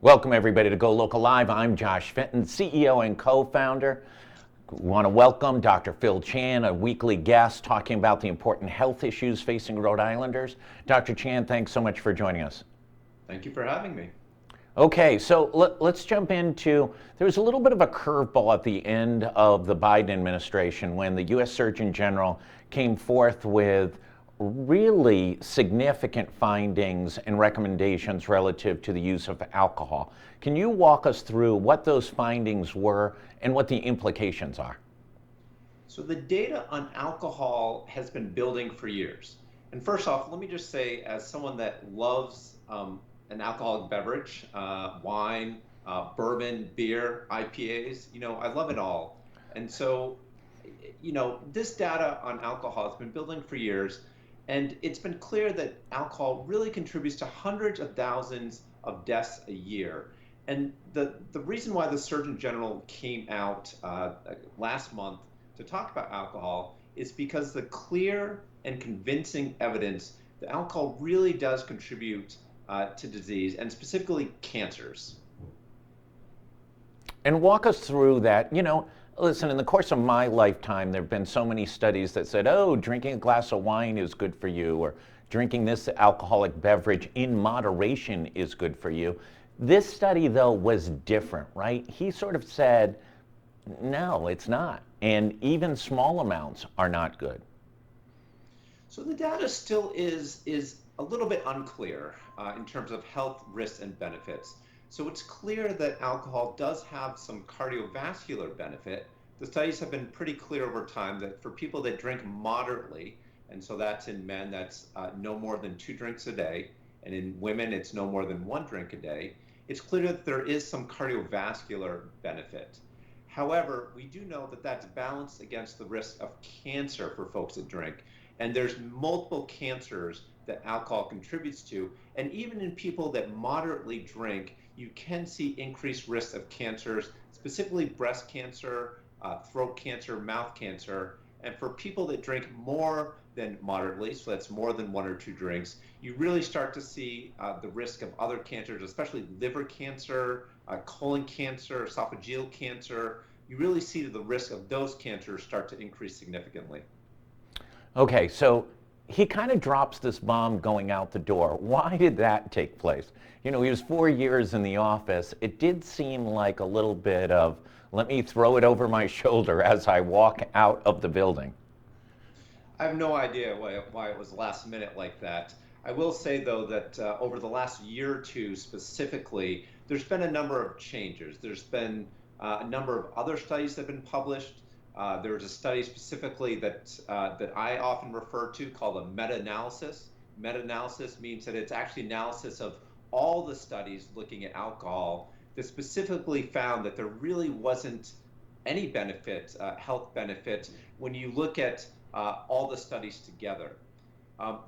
Welcome everybody to GoLocal Live. I'm Josh Fenton, CEO and co-founder. We want to welcome Dr. Phil Chan, a weekly guest talking about the important health issues facing Rhode Islanders. Dr. Chan, thanks so much for joining us. Thank you for having me. Okay, so let's jump into, there was a little bit of a curveball at the end of the Biden administration when the U.S. Surgeon General came forth with really significant findings and recommendations relative to the use of alcohol. Can you walk us through what those findings were and what the implications are? So the data on alcohol has been building for years. And first off, let me just say, as someone that loves an alcoholic beverage, wine, bourbon, beer, IPAs, I love it all. And so, this data on alcohol has been building for years, and it's been clear that alcohol really contributes to hundreds of thousands of deaths a year. And the reason why the Surgeon General came out last month to talk about alcohol is because the clear and convincing evidence that alcohol really does contribute to disease, and specifically cancers. And walk us through that. Listen, in the course of my lifetime, there have been so many studies that said, oh, drinking a glass of wine is good for you, or drinking this alcoholic beverage in moderation is good for you. This study, though, was different, right? He sort of said, no, it's not. And even small amounts are not good. So the data still is a little bit unclear in terms of health risks and benefits. So it's clear that alcohol does have some cardiovascular benefit. The studies have been pretty clear over time that for people that drink moderately, and so that's in men, that's no more than 2 drinks a day, and in women, it's no more than 1 drink a day. It's clear that there is some cardiovascular benefit. However, we do know that that's balanced against the risk of cancer for folks that drink. And there's multiple cancers that alcohol contributes to. And even in people that moderately drink, you can see increased risk of cancers, specifically breast cancer, throat cancer, mouth cancer. And for people that drink more than moderately, so that's more than 1 or 2 drinks, you really start to see the risk of other cancers, especially liver cancer, colon cancer, esophageal cancer. You really see the risk of those cancers start to increase significantly. Okay, so he kind of drops this bomb going out the door. Why did that take place? He was 4 years in the office. It did seem like a little bit of, let me throw it over my shoulder as I walk out of the building. I have no idea why it was last minute like that. I will say, though, that over the last year or two specifically, there's been a number of changes. There's been a number of other studies that have been published. There was a study specifically that I often refer to called a meta-analysis. Meta-analysis means that it's actually analysis of all the studies looking at alcohol that specifically found that there really wasn't any benefit, health benefit, when you look at all the studies together.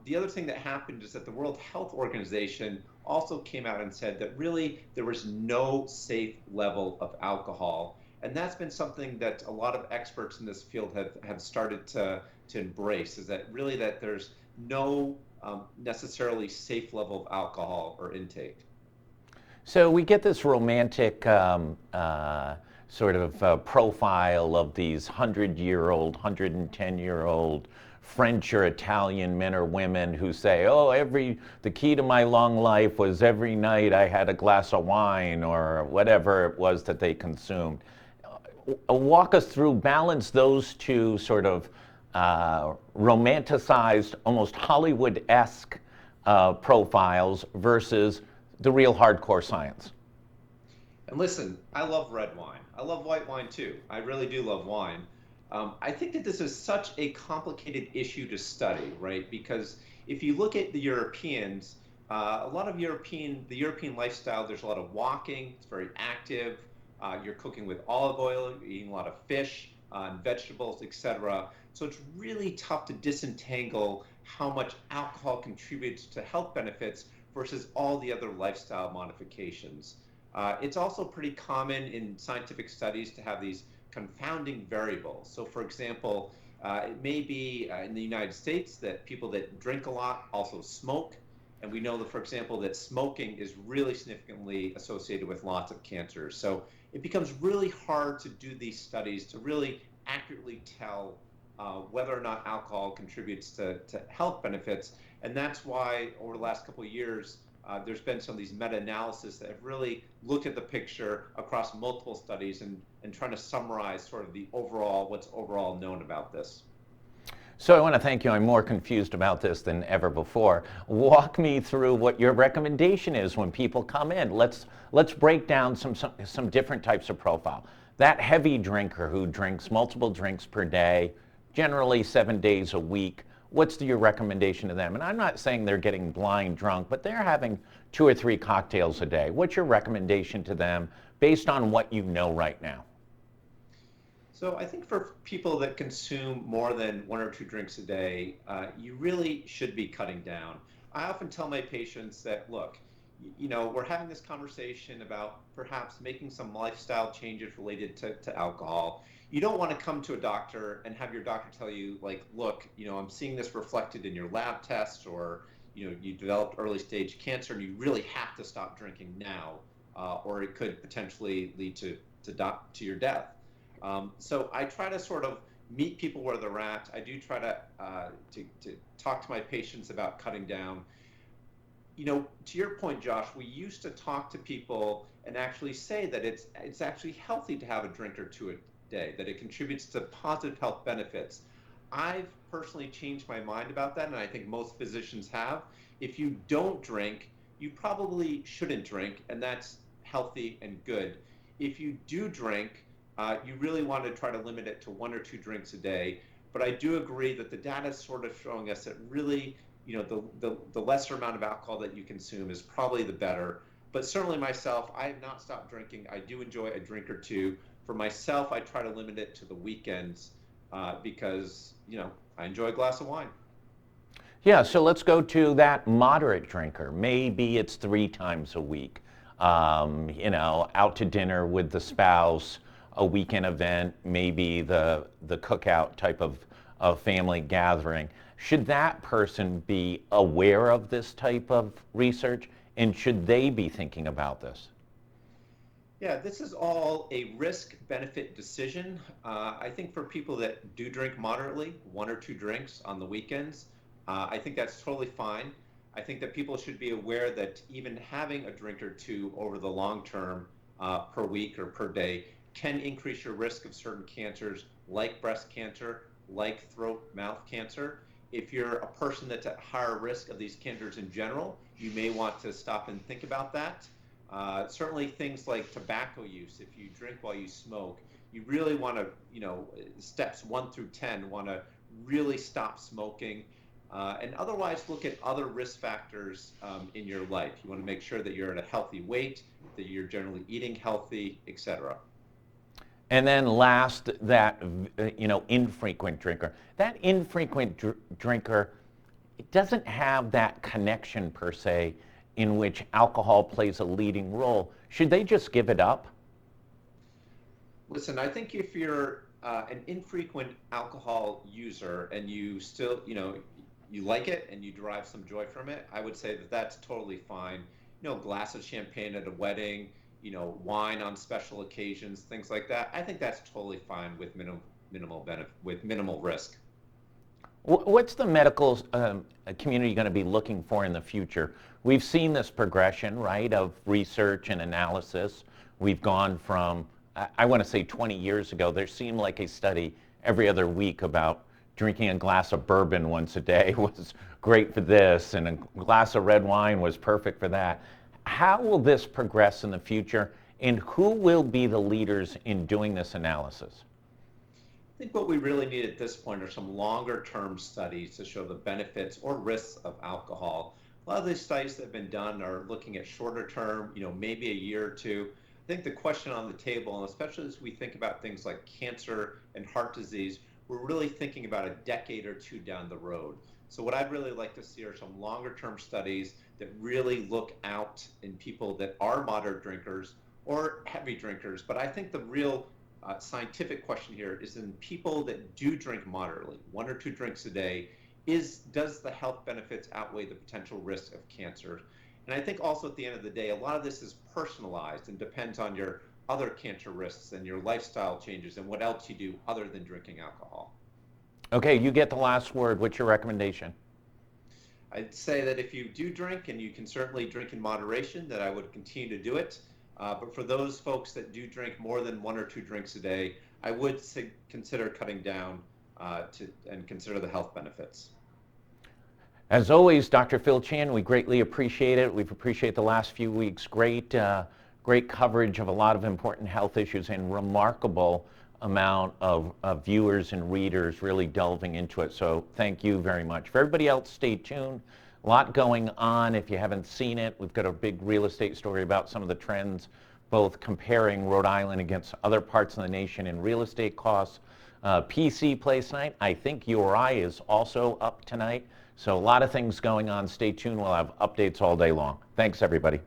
The other thing that happened is that the World Health Organization also came out and said that really there was no safe level of alcohol. And that's been something that a lot of experts in this field have started to embrace, is that really that there's no necessarily safe level of alcohol or intake. So we get this romantic sort of profile of these 100-year-old, 110-year-old French or Italian men or women who say, oh, the key to my long life was every night I had a glass of wine or whatever it was that they consumed. Walk us through, balance those two sort of romanticized, almost Hollywood-esque profiles versus the real hardcore science. And listen, I love red wine. I love white wine too. I really do love wine. I think that this is such a complicated issue to study, right? Because if you look at the Europeans, a lot of the European lifestyle, there's a lot of walking, it's very active. You're cooking with olive oil, you're eating a lot of fish and vegetables, etc. So it's really tough to disentangle how much alcohol contributes to health benefits versus all the other lifestyle modifications. It's also pretty common in scientific studies to have these confounding variables. So for example, it may be in the United States that people that drink a lot also smoke. And we know that, for example, that smoking is really significantly associated with lots of cancers. So it becomes really hard to do these studies to really accurately tell whether or not alcohol contributes to health benefits. And that's why over the last couple of years, there's been some of these meta-analysis that have really looked at the picture across multiple studies and trying to summarize sort of the overall, what's overall known about this. So I want to thank you. I'm more confused about this than ever before. Walk me through what your recommendation is when people come in. Let's break down some different types of profile. That heavy drinker who drinks multiple drinks per day, generally 7 days a week, what's your recommendation to them? And I'm not saying they're getting blind drunk, but they're having 2 or 3 cocktails a day. What's your recommendation to them based on what you know right now? So I think for people that consume more than 1 or 2 drinks a day, you really should be cutting down. I often tell my patients that, look, we're having this conversation about perhaps making some lifestyle changes related to alcohol. You don't want to come to a doctor and have your doctor tell you, like, look, I'm seeing this reflected in your lab tests, or, you developed early stage cancer and you really have to stop drinking now, or it could potentially lead to your death. So I try to sort of meet people where they're at. I do try to talk to my patients about cutting down. To your point, Josh, we used to talk to people and actually say that it's actually healthy to have a drink or two a day, that it contributes to positive health benefits. I've personally changed my mind about that, and I think most physicians have. If you don't drink, you probably shouldn't drink, and that's healthy and good. If you do drink, you really want to try to limit it to 1 or 2 drinks a day. But I do agree that the data is sort of showing us that really, the lesser amount of alcohol that you consume is probably the better. But certainly myself, I have not stopped drinking. I do enjoy a drink or two. For myself, I try to limit it to the weekends because, I enjoy a glass of wine. Yeah, so let's go to that moderate drinker. Maybe it's 3 times a week. Out to dinner with the spouse, a weekend event, maybe the cookout type of family gathering. Should that person be aware of this type of research, and should they be thinking about this? Yeah, this is all a risk-benefit decision. I think for people that do drink moderately, 1 or 2 drinks on the weekends, I think that's totally fine. I think that people should be aware that even having a drink or two over the long term per week or per day can increase your risk of certain cancers like breast cancer, like throat mouth cancer. If you're a person that's at higher risk of these cancers in general, you may want to stop and think about that. Certainly things like tobacco use, if you drink while you smoke, you really want to, steps 1 through 10, want to really stop smoking. And otherwise look at other risk factors in your life. You want to make sure that you're at a healthy weight, that you're generally eating healthy, etc. And then last, that infrequent drinker. That infrequent drinker, it doesn't have that connection per se in which alcohol plays a leading role. Should they just give it up? Listen, I think if you're an infrequent alcohol user and you still, you like it and you derive some joy from it, I would say that that's totally fine. A glass of champagne at a wedding, wine on special occasions, things like that. I think that's totally fine with minimal benefit, with minimal risk. What's the medical community going to be looking for in the future? We've seen this progression, right, of research and analysis. We've gone from, I want to say 20 years ago, there seemed like a study every other week about drinking a glass of bourbon once a day was great for this, and a glass of red wine was perfect for that. How will this progress in the future, and who will be the leaders in doing this analysis? I think what we really need at this point are some longer term studies to show the benefits or risks of alcohol. A lot of these studies that have been done are looking at shorter term, maybe a year or two. I think the question on the table, and especially as we think about things like cancer and heart disease, we're really thinking about a decade or two down the road. So what I'd really like to see are some longer term studies that really look out in people that are moderate drinkers or heavy drinkers. But I think the real scientific question here is in people that do drink moderately, 1 or 2 drinks a day. does the health benefits outweigh the potential risk of cancer? And I think also at the end of the day, a lot of this is personalized and depends on your other cancer risks and your lifestyle changes and what else you do other than drinking alcohol. Okay, you get the last word. What's your recommendation? I'd say that if you do drink, and you can certainly drink in moderation, that I would continue to do it. But for those folks that do drink more than 1 or 2 drinks a day, I would consider cutting down and consider the health benefits. As always, Dr. Phil Chan, we greatly appreciate it. We've appreciated the last few weeks. Great coverage of a lot of important health issues and remarkable amount of viewers and readers really delving into it. So thank you very much. For everybody else, stay tuned. A lot going on. If you haven't seen it, we've got a big real estate story about some of the trends, both comparing Rhode Island against other parts of the nation in real estate costs. PC plays tonight. I think URI is also up tonight. So a lot of things going on. Stay tuned. We'll have updates all day long. Thanks, everybody.